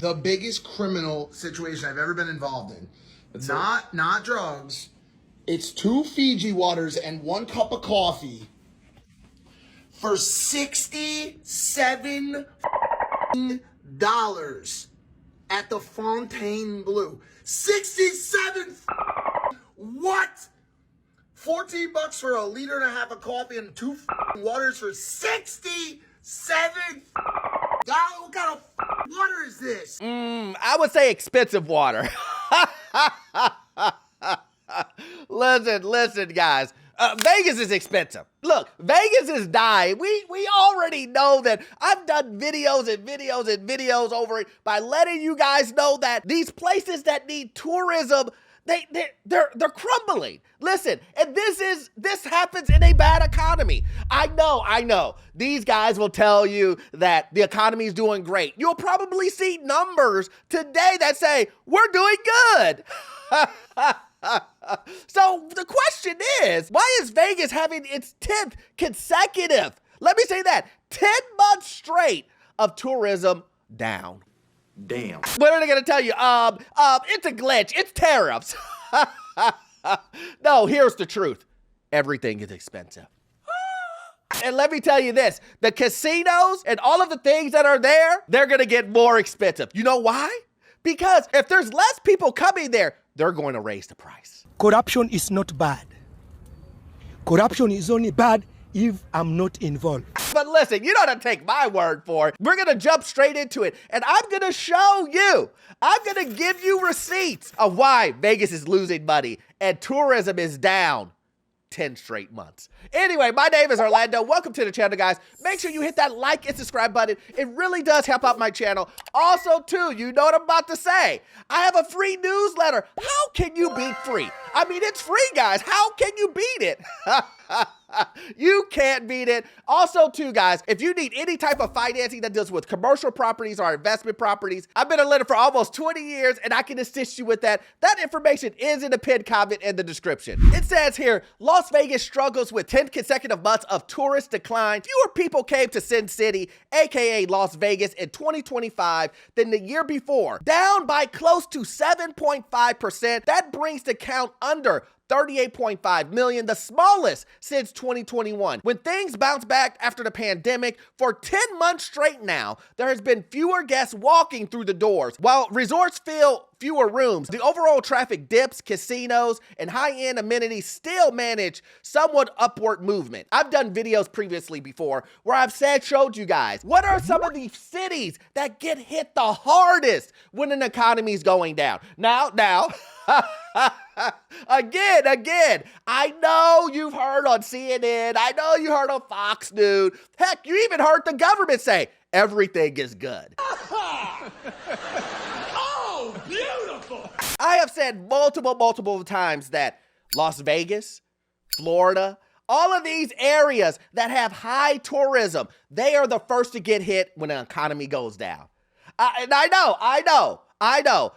the biggest criminal situation I've ever been involved in. Not drugs. It's 2 Fiji waters and 1 cup of coffee for $67 at the Fontainebleau. 67. What? 14 bucks for a liter and a half of coffee and 2 waters for 67. God, what kind of water is this? I would say expensive water. Listen, guys. Vegas is expensive. Look, Vegas is dying. We already know that. I've done videos and videos over it by letting you guys know that these places that need tourism, they're crumbling. Listen, and this happens in a bad economy. I know. These guys will tell you that the economy is doing great. You'll probably see numbers today that say we're doing good. So the question is, why is Vegas having its 10th consecutive, let me say that, 10 months straight of tourism down? Damn. What are they gonna tell you? It's a glitch, it's tariffs. No, here's the truth. Everything is expensive. And let me tell you this, the casinos and all of the things that are there, they're gonna get more expensive. You know why? Because if there's less people coming there, they're going to raise the price. Corruption is not bad. Corruption is only bad if I'm not involved. But listen, you don't have to take my word for it. We're going to jump straight into it. And I'm going to show you. I'm going to give you receipts of why Vegas is losing money and tourism is down 10 straight months. Anyway, my name is Orlando. Welcome to the channel, guys. Make sure you hit that like and subscribe button. It really does help out my channel. Also, too, you know what I'm about to say. I have a free newsletter. How can you beat free? I mean, it's free, guys. How can you beat it? You can't beat it. Also, too, guys, if you need any type of financing that deals with commercial properties or investment properties, I've been a lender for almost 20 years and I can assist you with that. That information is in the pinned comment in the description. It says here, Las Vegas struggles with 10 consecutive months of tourist decline. Fewer people came to Sin City, aka Las Vegas, in 2025 than the year before, down by close to 7.5%. That brings the count under 38.5 million, the smallest since 2021. When things bounce back after the pandemic, for 10 months straight now, there has been fewer guests walking through the doors. While resorts fill fewer rooms, the overall traffic dips, casinos, and high-end amenities still manage somewhat upward movement. I've done videos previously before where I've showed you guys, what are some of the cities that get hit the hardest when an economy is going down? Now, again, I know you've heard on CNN, I know you heard on Fox News, heck, you even heard the government say, everything is good. Oh, beautiful. I have said multiple times that Las Vegas, Florida, all of these areas that have high tourism, they are the first to get hit when the economy goes down. And I know.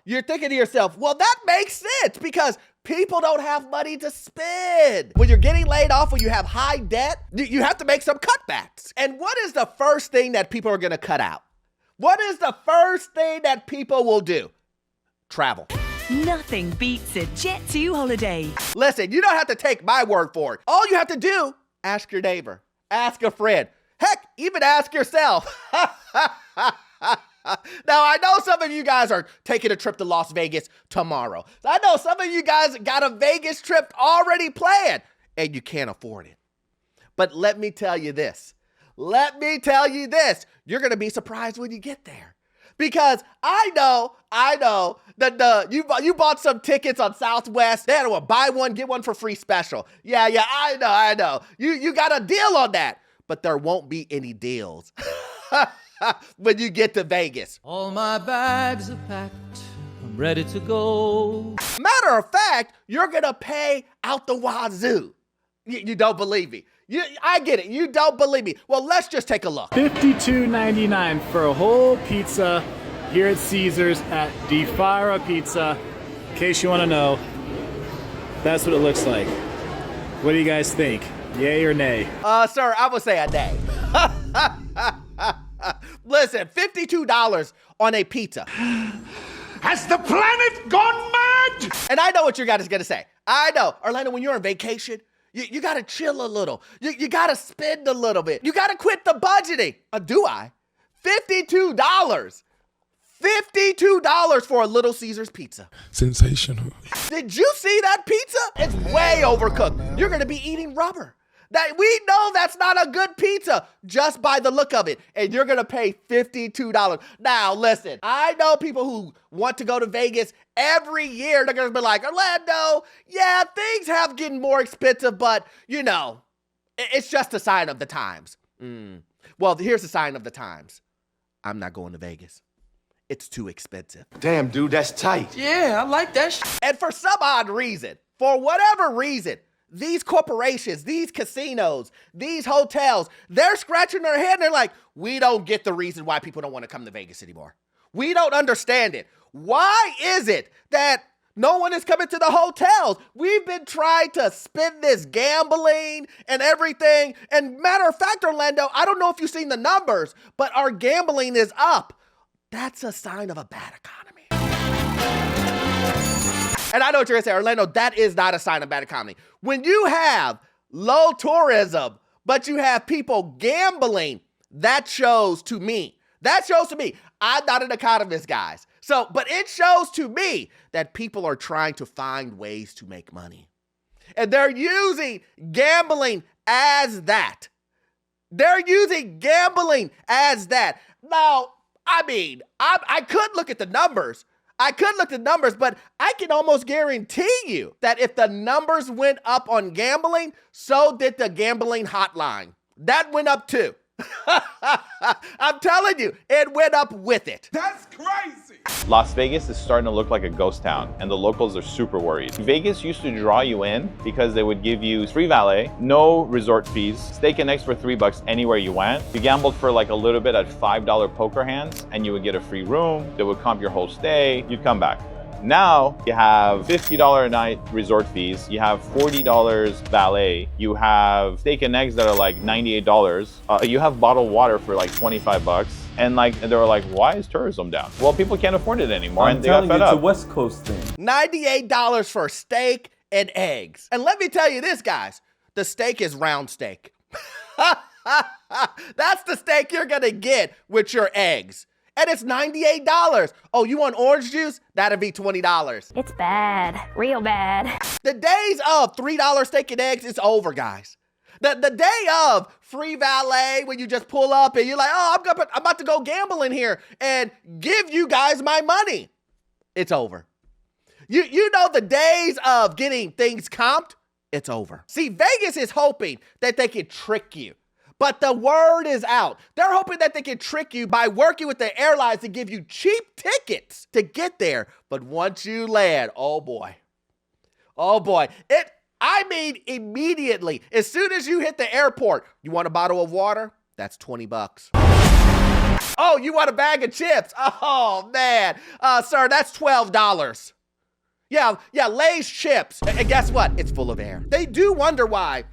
You're thinking to yourself, well, that makes sense because people don't have money to spend. When you're getting laid off, when you have high debt, you have to make some cutbacks. And what is the first thing that people are gonna cut out? What is the first thing that people will do? Travel. Nothing beats a Jet2 holiday. Listen, you don't have to take my word for it. All you have to do, ask your neighbor, ask a friend, heck, even ask yourself. Now, I know some of you guys are taking a trip to Las Vegas tomorrow. I know some of you guys got a Vegas trip already planned and you can't afford it. But let me tell you this. You're going to be surprised when you get there. Because I know that you bought some tickets on Southwest. They had a buy one, get one for free special. Yeah, I know. You got a deal on that. But there won't be any deals when you get to Vegas. All my bags are packed, I'm ready to go. Matter of fact, you're gonna pay out the wazoo. You don't believe me. I get it, you don't believe me. Well, let's just take a look. $52.99 for a whole pizza here at Caesars at DeFara Pizza. In case you wanna know, that's what it looks like. What do you guys think? Yay or nay? Sir, I would say a nay. Listen, $52 on a pizza. Has the planet gone mad? And I know what you guys are gonna say. I know, Orlando, when you're on vacation, you gotta chill a little. You gotta spend a little bit. You gotta quit the budgeting. Do I? $52. $52 for a Little Caesars pizza. Sensational. Did you see that pizza? It's way overcooked. You're gonna be eating rubber. That we know that's not a good pizza just by the look of it. And you're gonna pay $52. Now listen, I know people who want to go to Vegas every year. They're gonna be like, Orlando, yeah, things have getting more expensive, but you know, it's just a sign of the times. Well, here's a sign of the times. I'm not going to Vegas. It's too expensive. Damn, dude, that's tight. Yeah, I like that shit. And for some odd reason, for whatever reason, these corporations, these casinos, these hotels, they're scratching their head and they're like, we don't get the reason why people don't want to come to Vegas anymore. We don't understand it. Why is it that no one is coming to the hotels? We've been trying to spin this gambling and everything. And matter of fact, Orlando, I don't know if you've seen the numbers, but our gambling is up. That's a sign of a bad economy. And I know what you're gonna say, Orlando, that is not a sign of bad economy. When you have low tourism, but you have people gambling, that shows to me. I'm not an economist, guys. So, but it shows to me that people are trying to find ways to make money. And they're using gambling as that. Now, I mean, I could look at the numbers. But I can almost guarantee you that if the numbers went up on gambling, so did the gambling hotline. That went up too. I'm telling you, it went up with it. That's crazy. Las Vegas is starting to look like a ghost town, and the locals are super worried. Vegas used to draw you in because they would give you free valet, no resort fees, steak and eggs for $3 anywhere you went. You gambled for like a little bit at $5 poker hands, and you would get a free room. They would comp your whole stay. You'd come back. Now you have $50 a night resort fees, you have $40 valet, you have steak and eggs that are like $98, you have bottled water for like $25, and they were like, why is tourism down? Well, people can't afford it anymore, and they got fed up. It's a West Coast thing. $98 for steak and eggs. And let me tell you this, guys, the steak is round steak. That's the steak you're gonna get with your eggs. And it's $98. Oh, you want orange juice? That'd be $20. It's bad, real bad. The days of $3 steak and eggs is over, guys. The day of free valet when you just pull up and you're like, oh, I'm about to go gamble in here and give you guys my money. It's over. You know the days of getting things comped? It's over. See, Vegas is hoping that they can trick you. But the word is out. They're hoping that they can trick you by working with the airlines to give you cheap tickets to get there. But once you land, oh boy. Immediately, as soon as you hit the airport, you want a bottle of water? That's $20. Oh, you want a bag of chips? Oh man, sir, that's $12. Yeah, Lay's chips. And guess what? It's full of air. They do wonder why.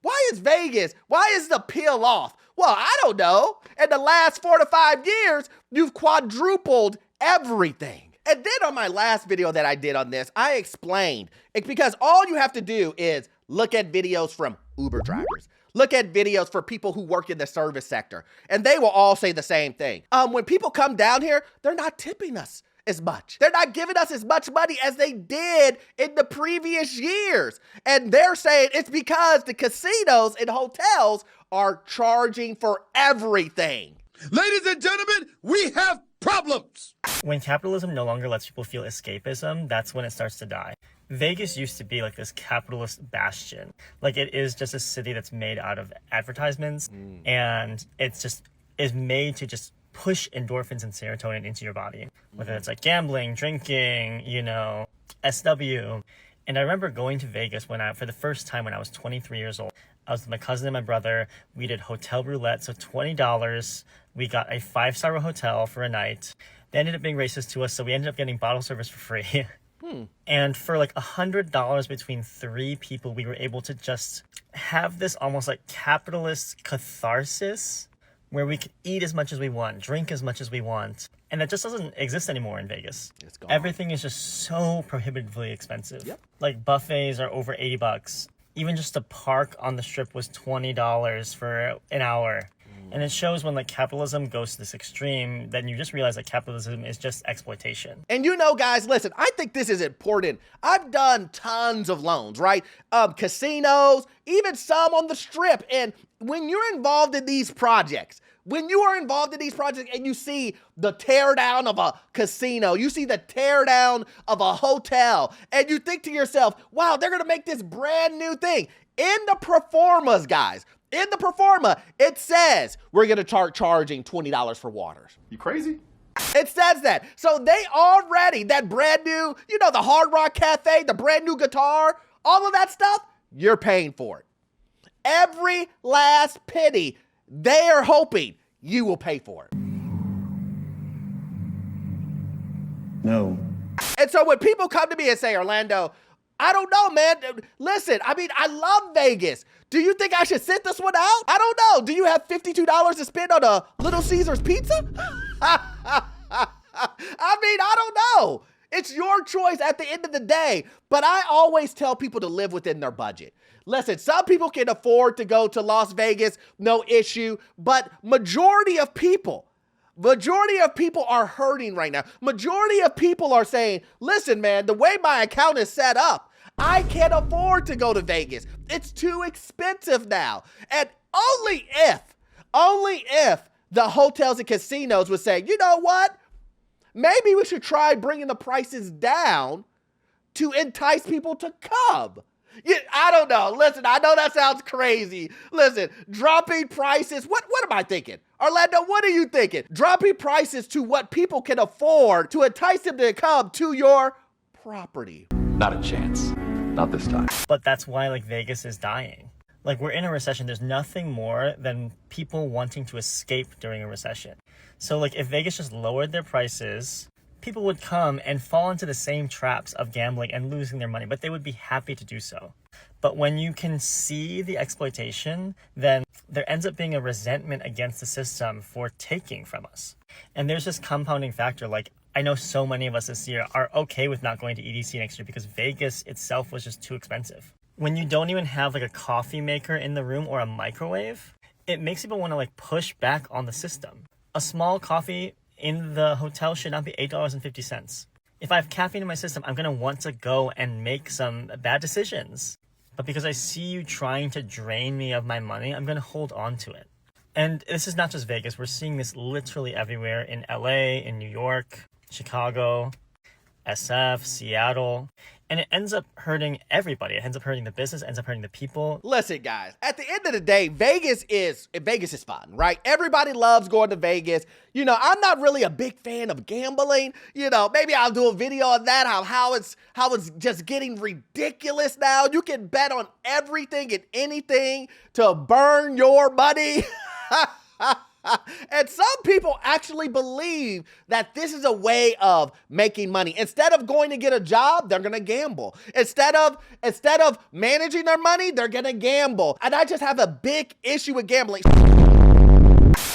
Why is Vegas? Why is the peel off? Well, I don't know. In the last 4 to 5 years, you've quadrupled everything. And then on my last video that I did on this, I explained it because all you have to do is look at videos from Uber drivers. Look at videos for people who work in the service sector, and they will all say the same thing. When people come down here, they're not tipping us as much. They're not giving us as much money as they did in the previous years. And they're saying it's because the casinos and hotels are charging for everything. Ladies and gentlemen, we have problems. When capitalism no longer lets people feel escapism, that's when it starts to die. Vegas used to be like this capitalist bastion. Like it is just a city that's made out of advertisements and it's just is made to just push endorphins and serotonin into your body, whether it's like gambling, drinking, SW. And I remember going to Vegas for the first time when I was 23 years old. I was with my cousin and my brother. We did hotel roulette, so $20. We got a 5-star hotel for a night. They ended up being racist to us, so we ended up getting bottle service for free. And for like $100 between 3 people, we were able to just have this almost like capitalist catharsis where we can eat as much as we want, drink as much as we want. And that just doesn't exist anymore in Vegas. It's gone. Everything is just so prohibitively expensive. Yep. Like buffets are over $80. Even just to park on the strip was $20 for an hour. And it shows when like capitalism goes to this extreme, then you just realize that capitalism is just exploitation. And guys, listen, I think this is important. I've done tons of loans, right? Casinos, even some on the strip. And when you're involved in these projects, and you see the tear down of a casino, you see the tear down of a hotel, and you think to yourself, wow, they're going to make this brand new thing. In the proformas, guys, in the proforma, it says we're going to start charging $20 for waters. You crazy? It says that. So they already, that brand new, the Hard Rock Cafe, the brand new guitar, all of that stuff, you're paying for it. Every last penny, they are hoping you will pay for it. No. And so when people come to me and say, Orlando, I don't know, man. Listen, I mean, I love Vegas. Do you think I should sit this one out? I don't know. Do you have $52 to spend on a Little Caesars pizza? I mean, I don't know. It's your choice at the end of the day. But I always tell people to live within their budget. Listen, some people can afford to go to Las Vegas, no issue. But majority of people are hurting right now. Majority of people are saying, listen, man, the way my account is set up, I can't afford to go to Vegas. It's too expensive now. And only if the hotels and casinos would say, you know what? Maybe we should try bringing the prices down to entice people to come. Yeah, I don't know. Listen, I know that sounds crazy. Listen, dropping prices. What am I thinking? Orlando, what are you thinking? Dropping prices to what people can afford to entice them to come to your property. Not a chance. Not this time. But that's why like Vegas is dying. Like we're in a recession. There's nothing more than people wanting to escape during a recession. So like if Vegas just lowered their prices, people would come and fall into the same traps of gambling and losing their money, but they would be happy to do so. But when you can see the exploitation, then there ends up being a resentment against the system for taking from us. And there's this compounding factor. Like I know so many of us this year are okay with not going to EDC next year because Vegas itself was just too expensive. When you don't even have like a coffee maker in the room or a microwave, it makes people want to like push back on the system. A small coffee in the hotel should not be $8.50. If I have caffeine in my system, I'm going to want to go and make some bad decisions. But because I see you trying to drain me of my money, I'm going to hold on to it. And this is not just Vegas. We're seeing this literally everywhere in LA, in New York, Chicago, SF, Seattle. And it ends up hurting everybody. It ends up hurting the business, ends up hurting the people. Listen, guys, at the end of the day, Vegas is fun, right? Everybody loves going to Vegas. I'm not really a big fan of gambling. Maybe I'll do a video on that, how it's just getting ridiculous now. You can bet on everything and anything to burn your money. And some people actually believe that this is a way of making money. Instead of going to get a job, they're going to gamble. Instead of managing their money, they're going to gamble. And I just have a big issue with gambling.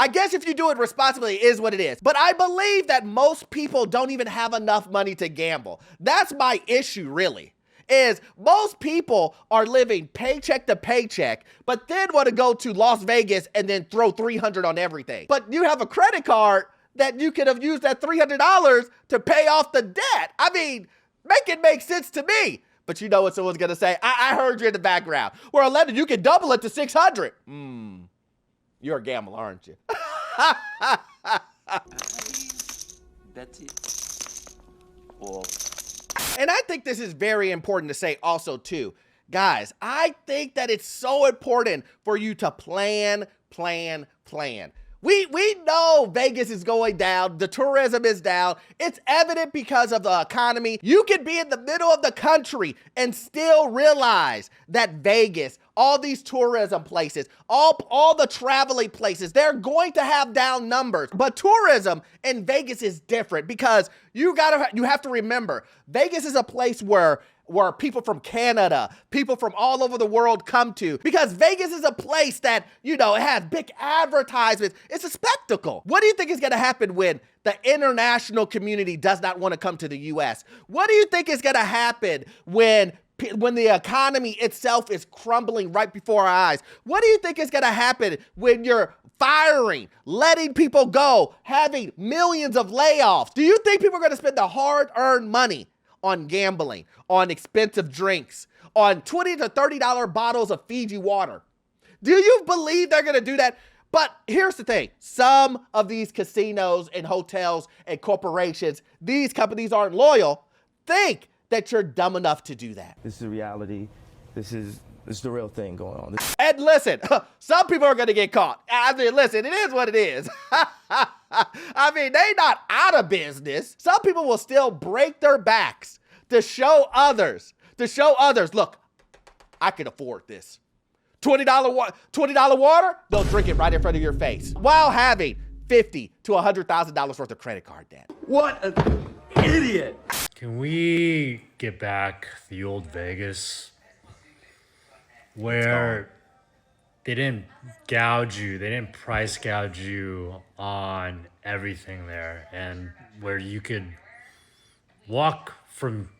I guess if you do it responsibly, it is what it is. But I believe that most people don't even have enough money to gamble. That's my issue, really. Is most people are living paycheck to paycheck, but then want to go to Las Vegas and then throw $300 on everything. But you have a credit card that you could have used that $300 to pay off the debt. I mean, make it make sense to me. But you know what someone's going to say? I heard you in the background. Well, Orlando, you can double it to $600. You're a gambler, aren't you? That's it. Well. And I think this is very important to say also too. Guys, I think that it's so important for you to plan. We know Vegas is going down. The tourism is down. It's evident because of the economy. You can be in the middle of the country and still realize that Vegas all these tourism places, all the traveling places, they're going to have down numbers. But tourism in Vegas is different because you have to remember, Vegas is a place where people from Canada, people from all over the world come to, because Vegas is a place that, it has big advertisements. It's a spectacle. What do you think is going to happen when the international community does not want to come to the U.S.? What do you think is going to happen when the economy itself is crumbling right before our eyes? What do you think is going to happen when you're firing, letting people go, having millions of layoffs? Do you think people are going to spend the hard-earned money on gambling, on expensive drinks, on $20 to $30 bottles of Fiji water? Do you believe they're going to do that? But here's the thing. Some of these casinos and hotels and corporations, these companies aren't loyal, think that you're dumb enough to do that. This is reality. This is the real thing going on. And listen, some people are going to get caught. I mean, listen, it is what it is. I mean, they not out of business. Some people will still break their backs to show others, look, I can afford this. $20 water, they'll drink it right in front of your face while having $50,000 to $100,000 worth of credit card debt. What an idiot! Can we get back the old Vegas where they didn't gouge you, they didn't price gouge you on everything there, and where you could walk from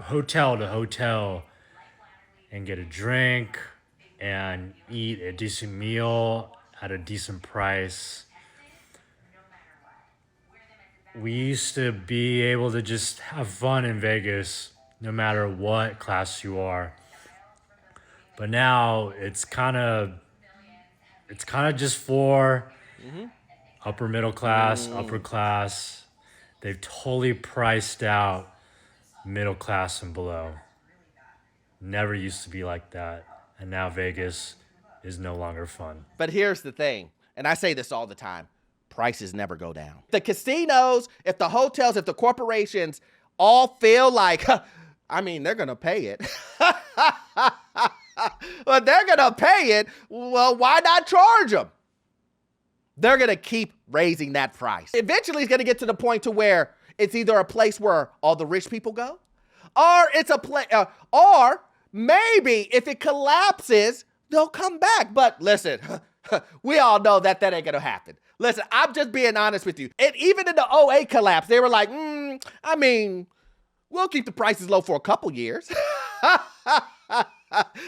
hotel to hotel and get a drink and eat a decent meal at a decent price? We used to be able to just have fun in Vegas no matter what class you are. But now it's kind of just for upper middle class, upper class. They've totally priced out middle class and below. Never used to be like that. And now Vegas is no longer fun. But here's the thing, and I say this all the time, prices never go down. The casinos, if the hotels, if the corporations all feel like, they're going to pay it. But they're going to pay it, well, why not charge them? They're going to keep raising that price. Eventually, it's going to get to the point to where it's either a place where all the rich people go, or it's a place, or maybe if it collapses, they'll come back. But listen, we all know that ain't going to happen. Listen, I'm just being honest with you. And even in the 08 collapse, they were like, we'll keep the prices low for a couple years.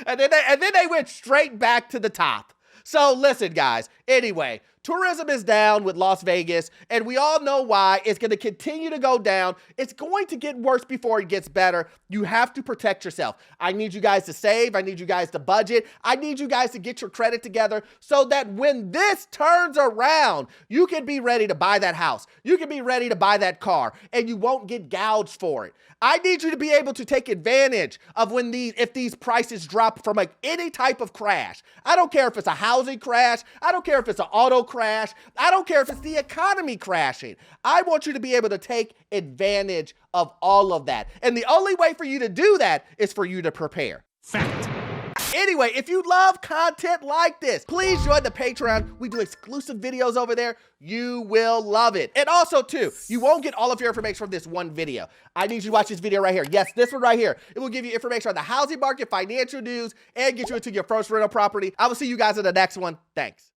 and then they went straight back to the top. So listen, guys, anyway, tourism is down with Las Vegas, and we all know why. It's going to continue to go down. It's going to get worse before it gets better. You have to protect yourself. I need you guys to save. I need you guys to budget. I need you guys to get your credit together so that when this turns around, you can be ready to buy that house. You can be ready to buy that car, and you won't get gouged for it. I need you to be able to take advantage of if these prices drop from any type of crash. I don't care if it's a housing crash. I don't care if it's an auto crash. I don't care if it's the economy crashing. I want you to be able to take advantage of all of that. And the only way for you to do that is for you to prepare. Fact. Anyway, if you love content like this, please join the Patreon. We do exclusive videos over there. You will love it. And also, too, you won't get all of your information from this one video. I need you to watch this video right here. Yes, this one right here. It will give you information on the housing market, financial news, and get you into your first rental property. I will see you guys in the next one. Thanks.